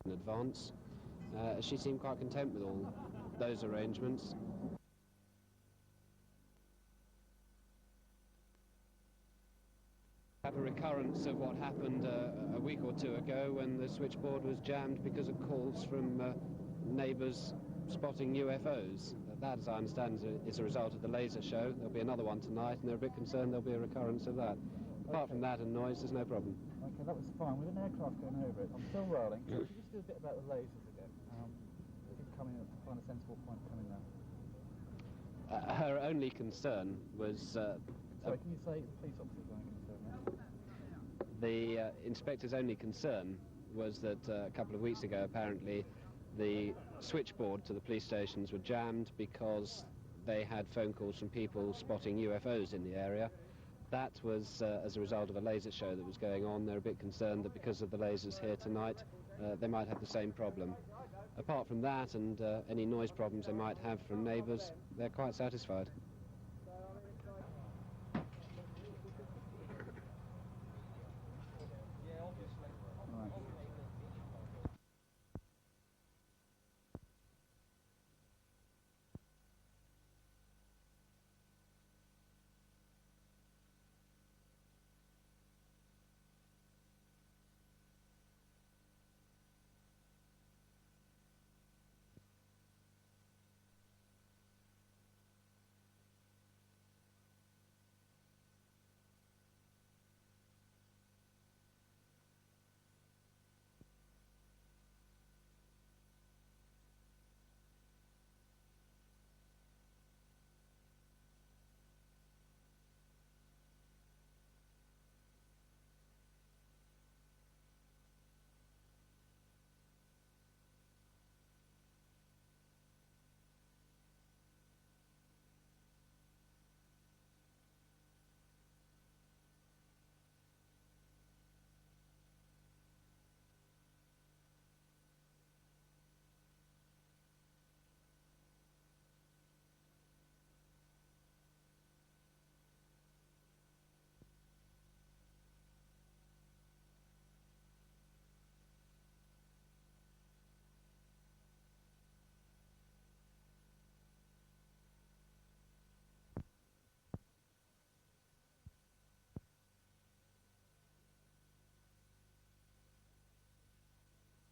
in advance. She seemed quite content with all those arrangements. Have a recurrence of what happened a week or two ago when the switchboard was jammed because of calls from neighbours spotting UFOs. That, as I understand, is a result of the laser show. There'll be another one tonight, and they're a bit concerned there'll be a recurrence of that. Apart from that and noise, there's no problem. Okay, that was fine. With an aircraft going over it, I'm still rolling. So could you just do a bit about the lasers again? If you come in, find a sensible point coming there. Her only concern was... Sorry, can you say the police officer's only concern? The inspector's only concern was that a couple of weeks ago, apparently, the switchboard to the police stations were jammed because they had phone calls from people spotting UFOs in the area. That was as a result of a laser show that was going on. They're a bit concerned that because of the lasers here tonight, they might have the same problem. Apart from that and any noise problems they might have from neighbours, they're quite satisfied.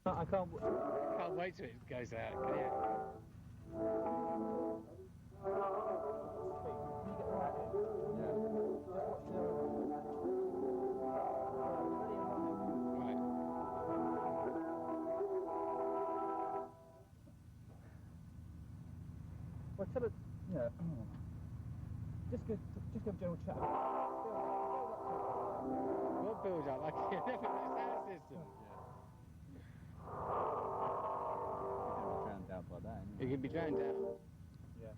I can't wait till it goes out, can you? Well, tell us, just give a general chat. What build up? I can't never know sound system. Out by that. It can be drowned out. Yeah.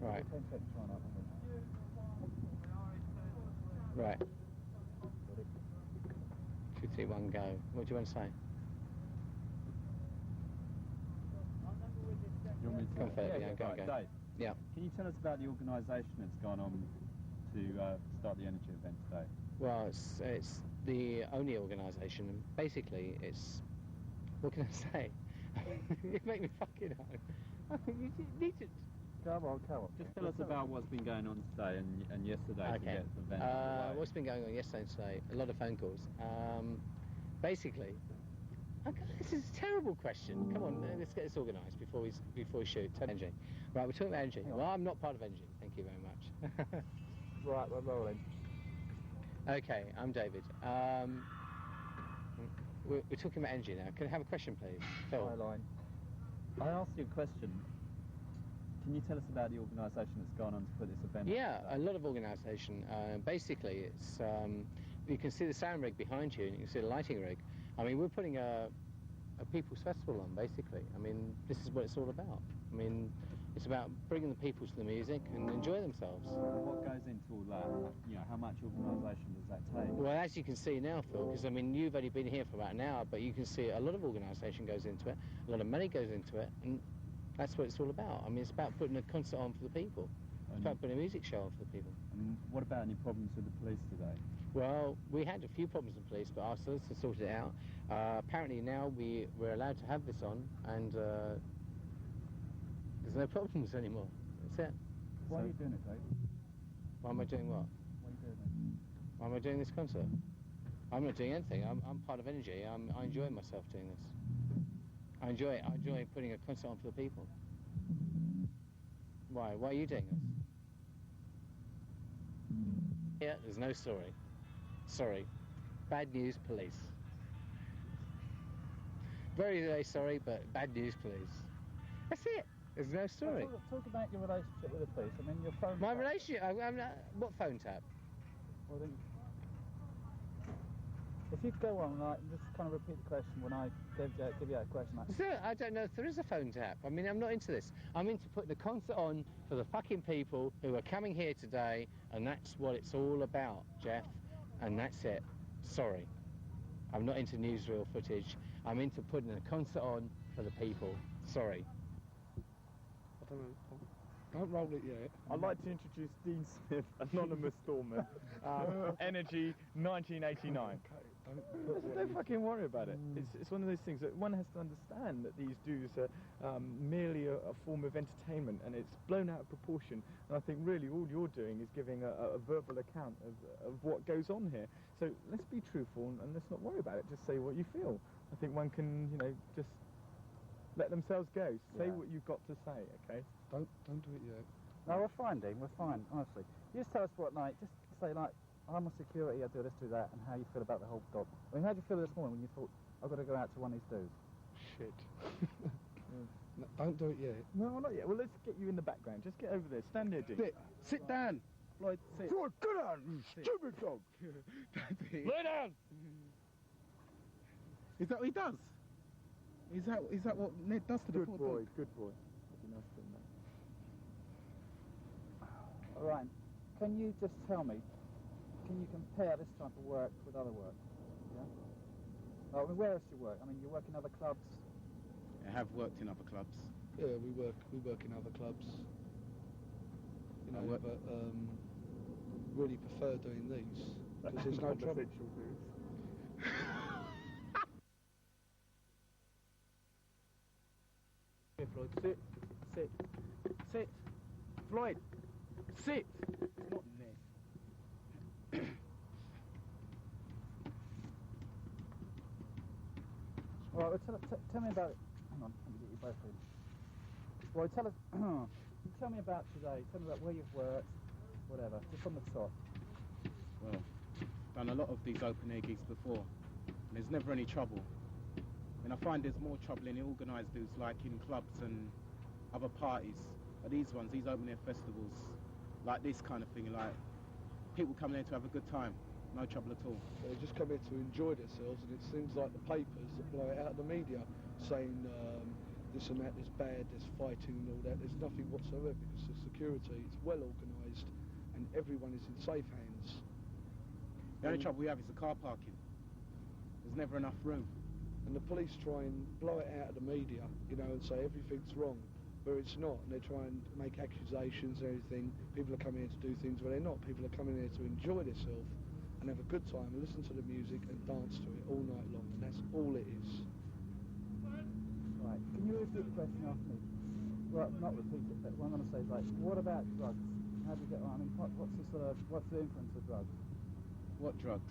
Right. Right. 2, 3, 1, go. What do you want to say? You want me to go for it? Yeah, go. Dave, yeah. Can you tell us about the organisation that's gone on to start the energy event today? Well, it's the only organisation, and basically it's... What can I say? You make me fucking up. You need to... Come on. Just tell us about what's been going on today and yesterday to get the event underway. What's been going on yesterday and today? A lot of phone calls. Basically... This is a terrible question. Come on, let's get this organised before we shoot. Energy. Right, we're talking about energy. Well, I'm not part of energy. Thank you very much. Right, we're rolling. Okay, I'm David. We're talking about energy now. Can I have a question, please? Phil. Hi, Line. I asked you a question. Can you tell us about the organisation that's gone on to put this event on? Yeah, a lot of organisation. Basically, it's you can see the sound rig behind you, and you can see the lighting rig. I mean, we're putting a people's festival on, basically. I mean, this is what it's all about. I mean, it's about bringing the people to the music and enjoy themselves. What goes into all that? How much organisation does that take? Well, as you can see now, Phil, because, I mean, you've only been here for about an hour, but you can see a lot of organisation goes into it, a lot of money goes into it, and that's what it's all about. I mean, it's about putting a concert on for the people. It's about putting a music show on for the people. And what about any problems with the police today? Well, we had a few problems with police, but our solicitor sorted it out. Apparently now we're allowed to have this on, and there's no problems anymore. That's it. Why are you doing it, Dave? Why am I doing what? Why are you doing it? Why am I doing this concert? I'm not doing anything. I'm part of Energy. I enjoy myself doing this. I enjoy it. I enjoy putting a concert on for the people. Why? Why are you doing this? Yeah, there's no story. Sorry. Bad news, police. Very, very sorry, but bad news, police. That's it. There's no story. Talk about your relationship with the police. I mean, your phone. My relationship. What phone tap? Well, then, if you go on, like, and just kind of repeat the question when I give you a question. Like, I don't know if there is a phone tap. I mean, I'm not into this. I'm into putting the concert on for the fucking people who are coming here today, and that's what it's all about, Jeff. And that's it. Sorry. I'm not into newsreel footage. I'm into putting a concert on for the people. Sorry. I don't know. Don't roll it yet. I'd like to introduce Dean Smith, Anonymous Doorman, Energy 1989. Don't fucking worry about it. It's one of those things that one has to understand that these dues are merely a form of entertainment, and it's blown out of proportion. And I think really all you're doing is giving a verbal account of what goes on here. So let's be truthful and let's not worry about it. Just say what you feel. I think one can, just let themselves go. Say what you've got to say, okay? Don't do it yet. no, we're fine, Dean. We're fine, honestly. You just tell us what, like, just say, like, I'm a security, I do this, do that, and how you feel about the whole job. I mean, how did you feel this morning when you thought, I've got to go out to one of these dudes? Shit. No, don't do it yet. No, not yet. Well, let's get you in the background. Just get over there. Stand there, Dean. Sit down. Floyd, sit. Floyd, get down, you stupid dog. Lay down! Is that what he does? Is that what Ned does to the Good poor boy, dog? good boy. You must have known. All right. Can you just tell me, can you compare this type of work with other work? Yeah? I mean, where else do you work? I mean, you work in other clubs? I have worked in other clubs. Yeah, we work in other clubs. You know, but really prefer doing these because there's no trouble. Here, Floyd, sit. Floyd, sit. Not Ned. All right, well, tell me about it. Hang on, let me get you both in. Well, tell us, tell me about today. Tell me about where you've worked, whatever, just on the top. Well, done a lot of these open air gigs before, and there's never any trouble. And I find there's more trouble in the organised dudes, like in clubs and other parties. But these ones, these open air festivals, like this kind of thing, like people come there to have a good time, no trouble at all. They just come here to enjoy themselves, and it seems like the papers that blow it out of the media saying this and that, there's bad, there's fighting and all that. There's nothing whatsoever because the security is well organised and everyone is in safe hands. The only trouble we have is the car parking. There's never enough room. And the police try and blow it out of the media, and say everything's wrong, where it's not. And they try and make accusations and everything. People are coming here to do things where they're not. People are coming here to enjoy themselves and have a good time and listen to the music and dance to it all night long. And that's all it is. Right, can you repeat the question after me? Well, not repeat it, but what I'm going to say is, like, what about drugs? How do you get on? I mean, what's the influence of drugs? What drugs?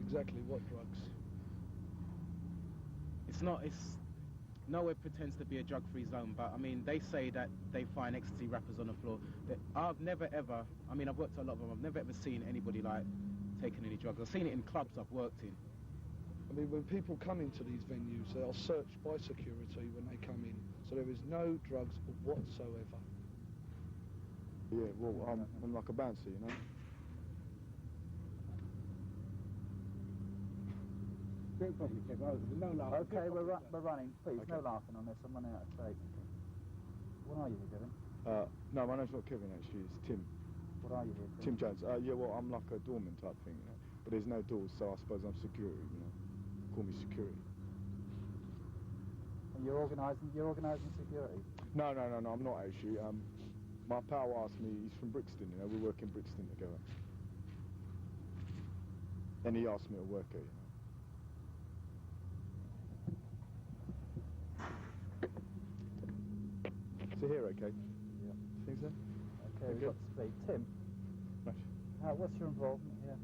Exactly, what drugs? It's nowhere pretends to be a drug-free zone, but I mean, they say that they find ecstasy wrappers on the floor. I've never ever, I mean, I've worked a lot of them, I've never ever seen anybody like taking any drugs. I've seen it in clubs I've worked in. I mean, when people come into these venues, they are searched by security when they come in, so there is no drugs whatsoever. Yeah, well, I'm like a bouncer, Okay, we're running. Please, no laughing on this. I'm running out of space. What are you here doing? No, my name's not Kevin, actually. It's Tim. What are you here doing? Tim Jones. Yeah, well, I'm like a doorman type thing, But there's no doors, so I suppose I'm security, Call me security. And you're organising security? No, I'm not actually. My pal asked me, he's from Brixton, we work in Brixton together. Then he asked me to work it, So here, okay? Yeah. Think so? Okay, we've got to speak. Tim, Right. what's your involvement here?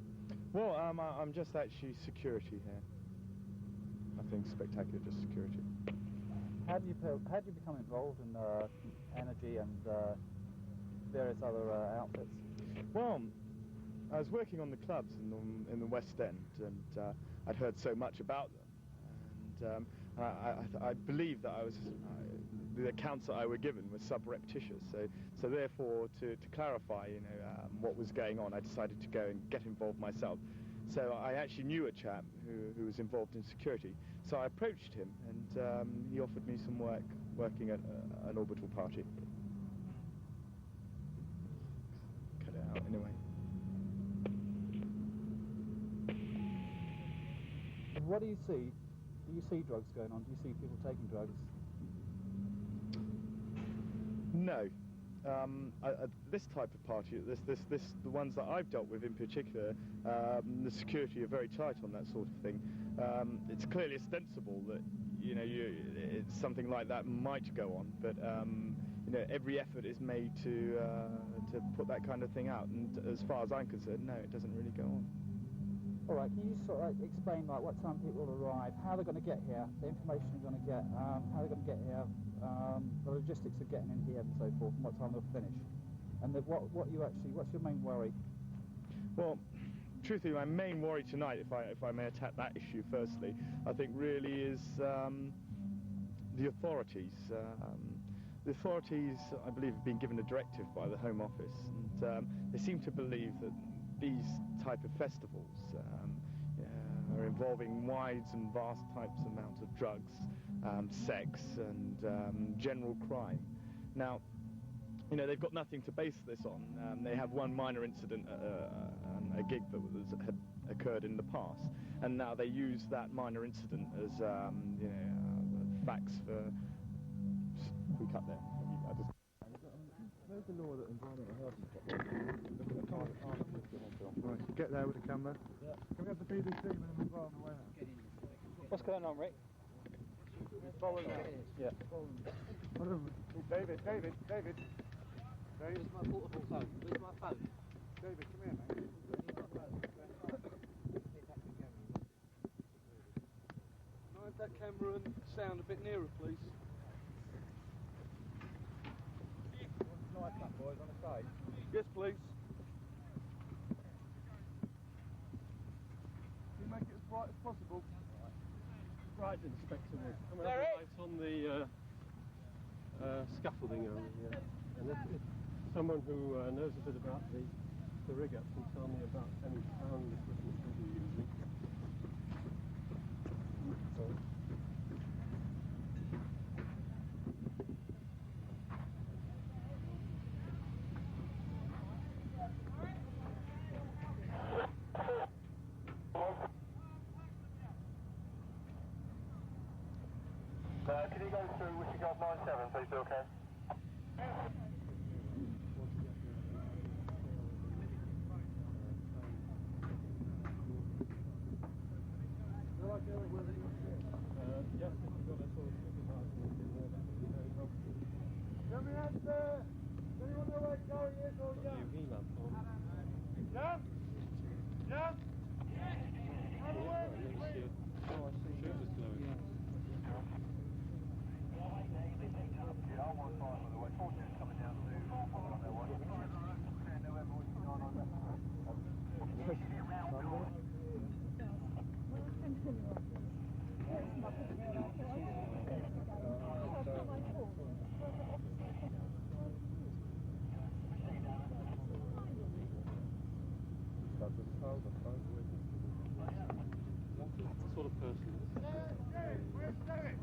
Well, I'm just actually security here. Nothing spectacular, just security. How do you become involved in energy and various other outfits? Well, I was working on the clubs in the West End, and I'd heard so much about them, and I believed that the accounts that I were given were subreptitious. So therefore, to clarify, what was going on, I decided to go and get involved myself. So I actually knew a chap who was involved in security. So I approached him, and he offered me some work working at an orbital party. Cut it out anyway. And what do you see? Do you see drugs going on? Do you see people taking drugs? No. This type of party, the ones that I've dealt with in particular, the security are very tight on that sort of thing. It's clearly ostensible that it's something like that might go on, but every effort is made to put that kind of thing out. And as far as I'm concerned, no, it doesn't really go on. All right, can you sort of explain what time people arrive, how they're going to get here, the information they're going to get, how they're going to get here, the logistics of getting in here and so forth, and what time they'll finish, and what's your main worry? Well, truthfully, my main worry tonight, if I may attack that issue firstly, I think really is the authorities. The authorities, I believe, have been given a directive by the Home Office, and they seem to believe that these type of festivals are involving wide and vast types amounts of drugs, sex, and general crime. Now, they've got nothing to base this on. They have one minor incident, a gig that had occurred in the past, and now they use that minor incident as facts for. We cut there. Where's the law that environmental health is? Right, get there with the camera. Yeah. Can we have the BBC and then we'll go on the way out? What's going on, Rick? Following out. Yeah. David. Where's my portable phone? Where's my phone? David, come here, mate. Can I have that camera and sound a bit nearer, please? Nice that, boys, on the side. Yes, please. Can you make it as bright as possible? Right, Inspector Wood. I'm going to have the lights on the scaffolding over here. And if someone who knows a bit about the rig up can tell me about any sound equipment that you're using. Sorry. Can you go through with regard 97, please, Bill, okay? Yes, if you've got a sort of supervisor in there, that would be very helpful. Let me have does anyone know where Gary is or Got the UV lamp on. Yeah? Have a word with me, please. Oh, I see. Shows us glowing. That's the sort of person Where's Derek?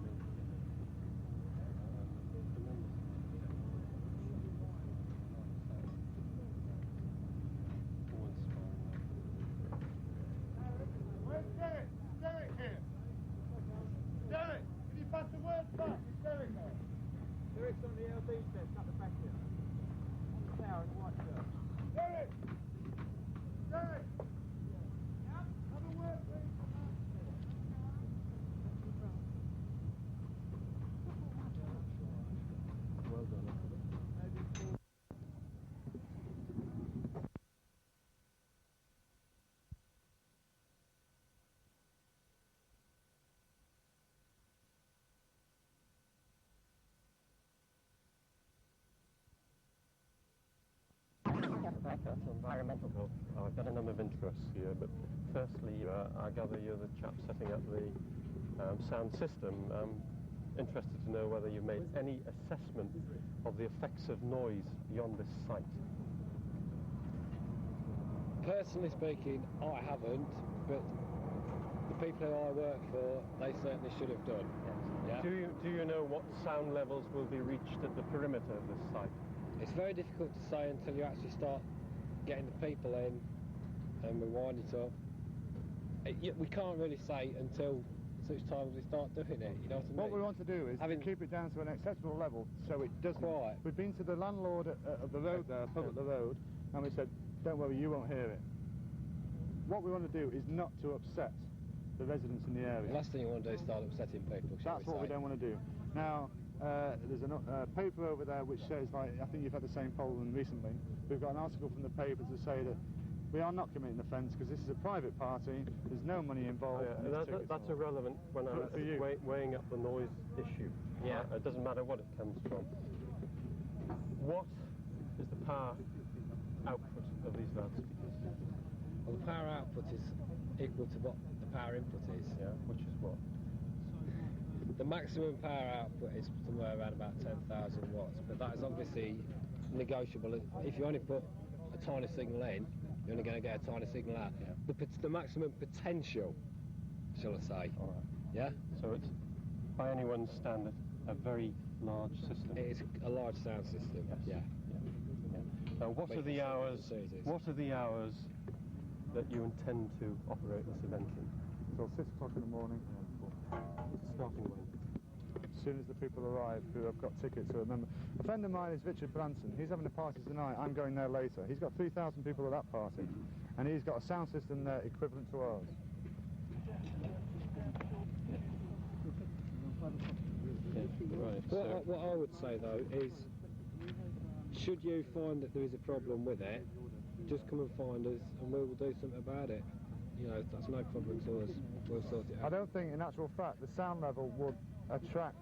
Where's Derek? Derek here. Derek, can you pass the word back? Is Derek there? Derek's on the LB desk up the back here. On the tower in the white shirt. Derek! Derek! Have a at environmental health. I've got a number of interests here, but firstly, I gather you're the chap setting up the sound system. I'm interested to know whether you've made any assessment of the effects of noise beyond this site. Personally speaking, I haven't, but the people who I work for, they certainly should have done. Yes. Yeah. Do you know what sound levels will be reached at the perimeter of this site? It's very difficult to say until you actually start getting the people in and we wind it up. We can't really say until such time as we start doing it, you know what I mean? What we want to do is to keep it down to an acceptable level so it doesn't... Quiet. We've been to the landlord of the road there, pub at the road, and we said, don't worry, you won't hear it. What we want to do is not to upset the residents in the area. The last thing you want to do is start upsetting people, That's what we don't want to do. Now, there's a paper over there which says, like, I think you've had the same problem recently. We've got an article from the paper to say that we are not committing offence because this is a private party, there's no money involved. That's irrelevant when I'm weighing up the noise issue. Yeah. It doesn't matter what it comes from. What is the power output of these loudspeakers? Well, the power output is equal to what the power input is. Yeah, which is what? The maximum power output is somewhere around about 10,000 watts, but that is obviously negotiable. If you only put a tiny signal in, you're only going to get a tiny signal out. Yeah. The maximum potential, shall I say. All right. Yeah? So it's, by anyone's standard, a very large system. It is a large sound system, yes. Yeah. Now, what are the hours? What are the hours that you intend to operate this event in? Till 6 o'clock in the morning. Starting when? As soon as the people arrive who have got tickets or remember. A friend of mine is Richard Branson. He's having a party tonight. I'm going there later. He's got 3,000 people at that party, and he's got a sound system there equivalent to ours. Right. What I would say though is, should you find that there is a problem with it, just come and find us and we will do something about it. You know, that's no problem to us. We'll sort it out. I don't think, in actual fact, the sound level would attract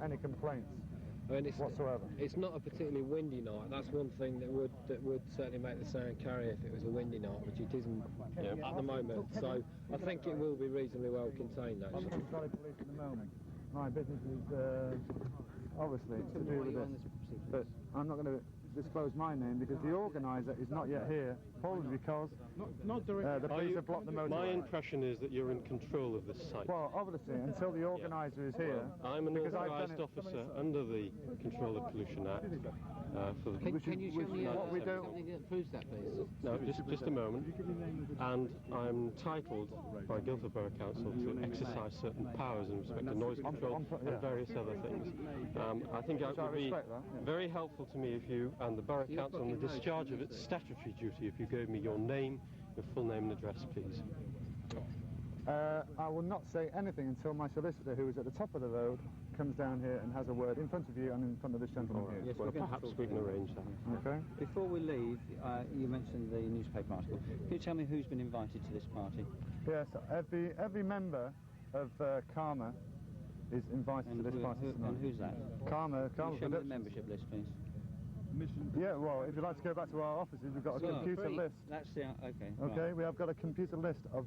any complaints whatsoever. It's not a particularly windy night. That's one thing that would certainly make the sound carry if it was a windy night, which it isn't at the moment. So I think it will be reasonably well contained. Actually. I'm sorry, police at the moment. My business is obviously to do with this, but I'm not going to disclose my name because the organiser is not yet here, probably because the police have blocked the motorway. My impression is that you're in control of this site. Well, obviously, until the organiser is here. I'm an authorised officer under the Control of Pollution Act. Can you show me something that proves that, please? No, just a moment. And I'm entitled by Guildford Borough Council to exercise certain powers in respect to noise control and various other things. I think it would be very helpful to me if you and the Borough Council, on the discharge of its statutory duty, if you gave me your name, your full name and address, please. I will not say anything until my solicitor, who is at the top of the road, comes down here and has a word in front of you and in front of this gentleman here. Yes, well, perhaps we can arrange that. Okay. Before we leave, you mentioned the newspaper article. Can you tell me who's been invited to this party? Yes, every member of Karma is invited to this party tonight. And who's that? Karma. Can you show me the membership list, please? Yeah, well, if you'd like to go back to our offices, we've got a computer list. That's the okay. Okay, right. we have got a computer list of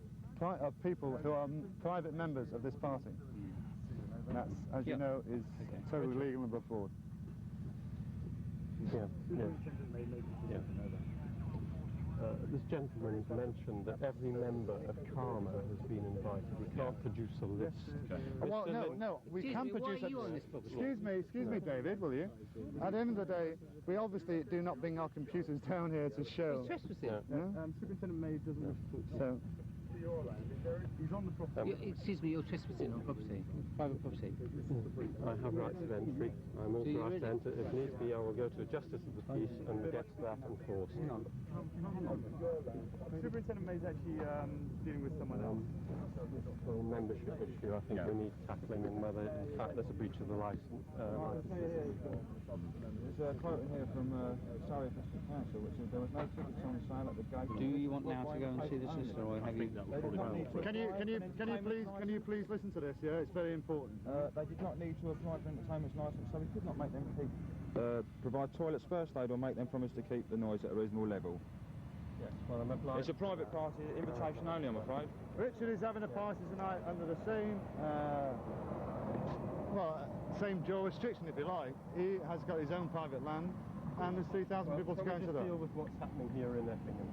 people who are private members of this party. That's, as you know, is totally legal and above board. This gentleman has mentioned that every member of Karma has been invited. We can't produce a list. Well, no, we can produce a... Excuse me, David, will you? At the end of the day, we obviously do not bring our computers down here to show... He's trespassing. Superintendent May doesn't wish to talk to you. He's on the property. Excuse me, you're trespassing on property, private property. I have rights of entry. I'm authorised to enter. If needs be, I will go to a justice of the peace and get that enforced. Hang on. Superintendent May is actually dealing with someone else. membership issue I think we need tackling, and whether in fact there's a breach of the license. There's a quote in here from Surrey District Council which says there was no tickets on sale at the gate. Do you want now to go and see the solicitor, or have you? Can you please listen to this? Yeah, it's very important. They did not need to apply for an entertainment licence, so we could not make them keep provide toilets, first aid, or make them promise to keep the noise at a reasonable level. Yes, well, I'm applying. It's a private party, invitation only, I'm afraid. Richard is having a party tonight under the same, same jurisdiction, if you like. He has got his own private land, and there's 3,000 people to go into that. Deal with what's happening here in Effingham.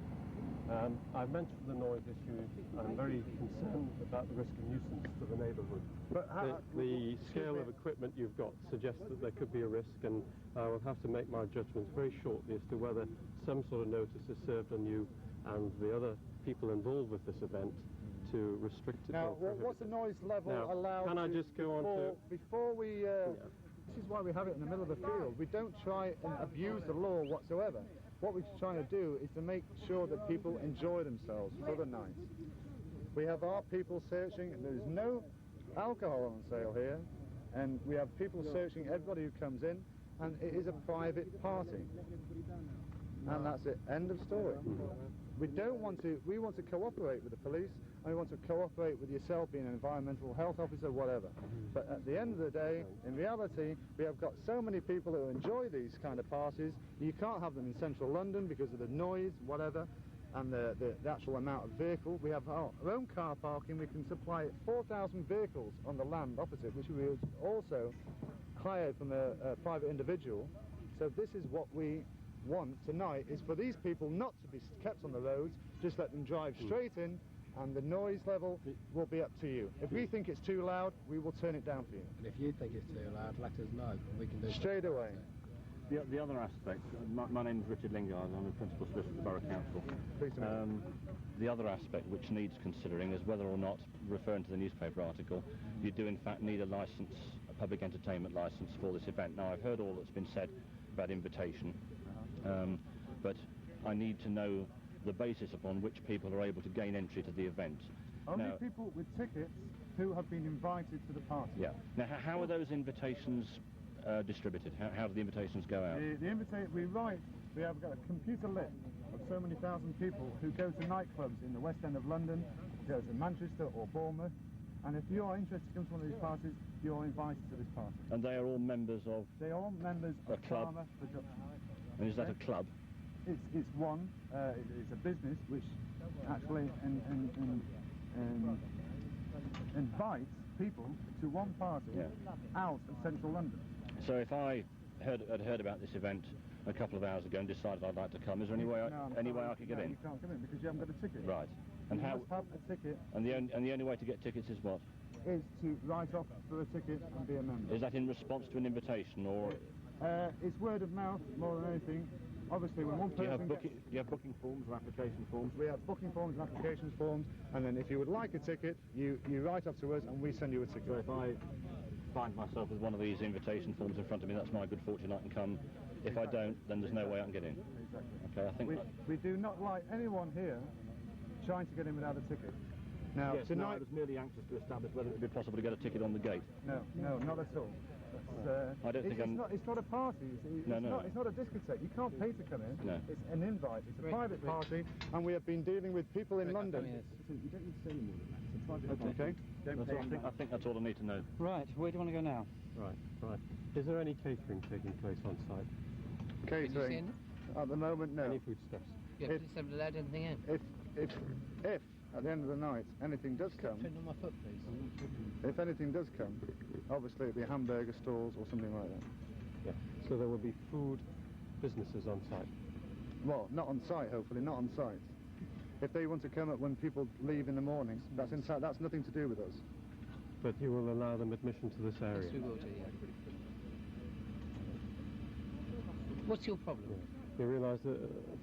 I've mentioned the noise issue. I'm very concerned about the risk of nuisance to the neighbourhood. But the scale of equipment you've got suggests that there could be a risk, and I will have to make my judgments very shortly as to whether some sort of notice is served on you and the other people involved with this event to restrict it. Now, what's the noise level allowed? Can I just go on to... Before we... This is why we have it in the middle of the field. We don't try and abuse the law whatsoever. What we're trying to do is to make sure that people enjoy themselves for the night. We have our people searching, and there's no alcohol on sale here, and we have people searching everybody who comes in, and it is a private party. And that's it, end of story. We want to cooperate with the police, and we want to cooperate with yourself being an environmental health officer, whatever. But at the end of the day, in reality, we have got so many people who enjoy these kind of parties. You can't have them in central London because of the noise, whatever, and the actual amount of vehicles. We have our own car parking. We can supply 4,000 vehicles on the land opposite, which we also hired from a private individual. So this is what we want tonight, is for these people not to be kept on the roads, just let them drive straight in, and the noise level will be up to you. If we think it's too loud, we will turn it down for you. And if you think it's too loud, let us know, and we can do straight away. The other aspect, my name is Richard Lingard, I'm the Principal Solicitor of the Borough Council. The other aspect which needs considering is whether or not, referring to the newspaper article, you do in fact need a licence, a public entertainment licence for this event. Now, I've heard all that's been said about invitation, but I need to know the basis upon which people are able to gain entry to the event. Only people with tickets who have been invited to the party. Yeah. Now, how are those invitations distributed? How do the invitations go out? We have got a computer list of so many thousand people who go to nightclubs in the West End of London, go to Manchester or Bournemouth, and if you are interested to come to one of these parties, you are invited to this party. And they are all members of... They are all members of a club. Farmer Production. And is that a club? It's one. It's a business which actually invites people to one party out of central London. So if I had heard about this event a couple of hours ago and decided I'd like to come, is there any way I could get in? You can't come in because you haven't got a ticket. Right. And you must have a ticket. And the only way to get tickets is what? Is to write off for a ticket and be a member. Is that in response to an invitation, or...? It's word of mouth more than anything. Obviously, when one person do you have booking forms or application forms? We have booking forms and application forms, and then if you would like a ticket, you write up to us and we send you a ticket. So if I find myself with one of these invitation forms in front of me, that's my good fortune, I can come. If I don't, then there's no way I can get in. Exactly. Okay, I think we do not like anyone here trying to get in without a ticket. Now, yes, tonight... I was merely anxious to establish whether it would be possible to get a ticket on the gate. No, not at all. I don't think it's not a party. It's not a discotheque. You can't pay to come in. No. It's an invite. It's a private party, and we have been dealing with people in London. You don't need to say any more than that. It's a private party. I think that's all I need to know. Right, where do you want to go now? Right. Is there any catering taking place on site? Catering? At the moment, no. Any foodstuffs? Yeah, please haven't allowed anything in. If at the end of the night anything does come, turn on my foot, please. If anything does come, obviously it'll be hamburger stalls or something like that. Yeah. So there will be food businesses on site? Well, not on site, hopefully, not on site. If they want to come up when people leave in the morning, that's nothing to do with us. But you will allow them admission to this area? Yes, we will do, yeah. What's your problem? Yeah. You realise that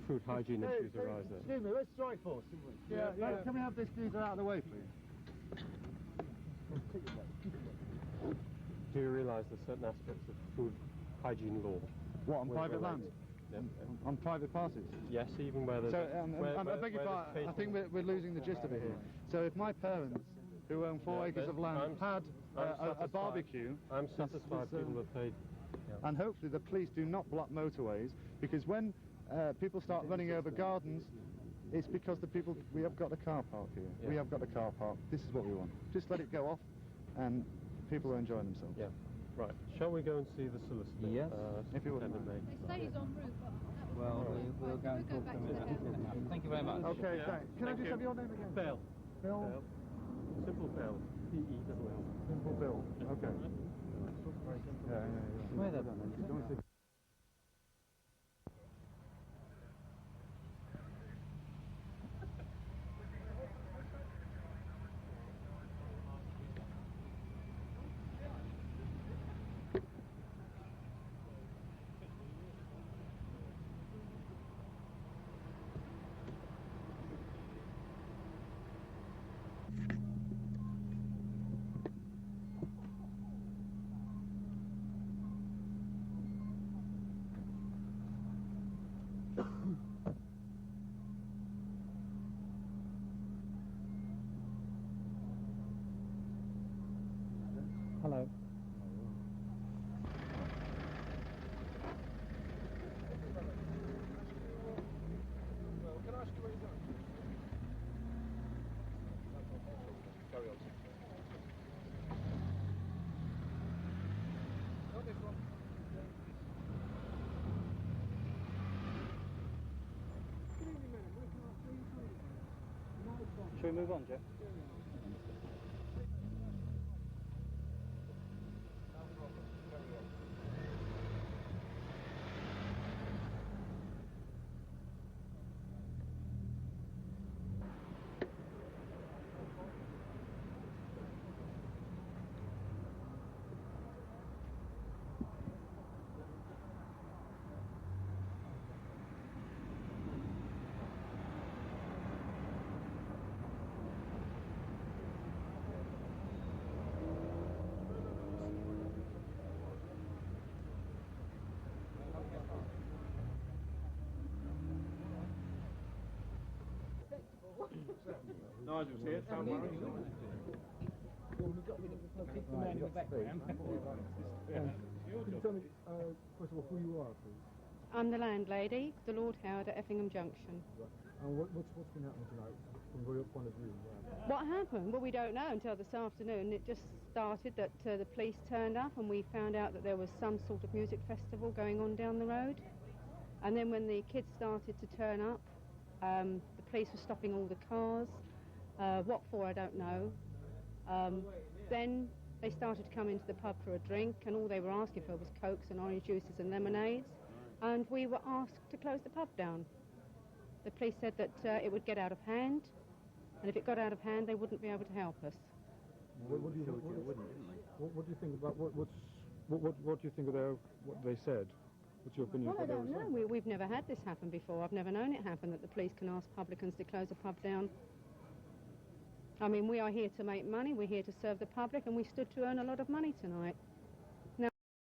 food hygiene issues arise there? Excuse me, let's strike force. Can we have this geezer out of the way, please? Do you realise there's certain aspects of food hygiene law? What, on private land? Yeah. On private parties? Yes, even where there's... So, I beg your pardon, I think we're losing the gist of it here. So if my parents who own 4 acres of land had a barbecue. I'm satisfied people were paid. Yeah. And hopefully the police do not block motorways, because when people start running over gardens, it's because we have got a car park here. Yeah. We have got a car park. This is what we want. Just let it go off, and people will enjoy themselves. Yeah. Right. Shall we go and see the solicitor? Yes. If you wouldn't mind. They say he's en route, but well, we'll go and talk to him. Thank you very much. Okay, thanks. Can I just have your name again? Bill. Bill? Simple Bill. P-E-L-L. Simple Bill. Okay. Where are they? Hello. Can I ask you where you're going? Carry on. Not this one. Good evening, madam. Where can I see you? Shall we move on, Jeff? Nigel's here, don't worry. We've got the man in the background. Can you tell me, first of all, who you are, please? I'm the landlady, the Lord Howard at Effingham Junction. Right. And what's been happening tonight, from your point of view? What happened? Well, we don't know until this afternoon. It just started that the police turned up and we found out that there was some sort of music festival going on down the road. And then when the kids started to turn up, the police were stopping all the cars. What for, I don't know. Then they started to come into the pub for a drink, and all they were asking for was Cokes and orange juices and lemonades, and we were asked to close the pub down. The police said that it would get out of hand, and if it got out of hand, they wouldn't be able to help us. What do you think about what do you think of what they said? What's your opinion? Well, I don't know. We've never had this happen before. I've never known it happen, that the police can ask publicans to close a pub down. I mean, we are here to make money, we're here to serve the public, and we stood to earn a lot of money tonight.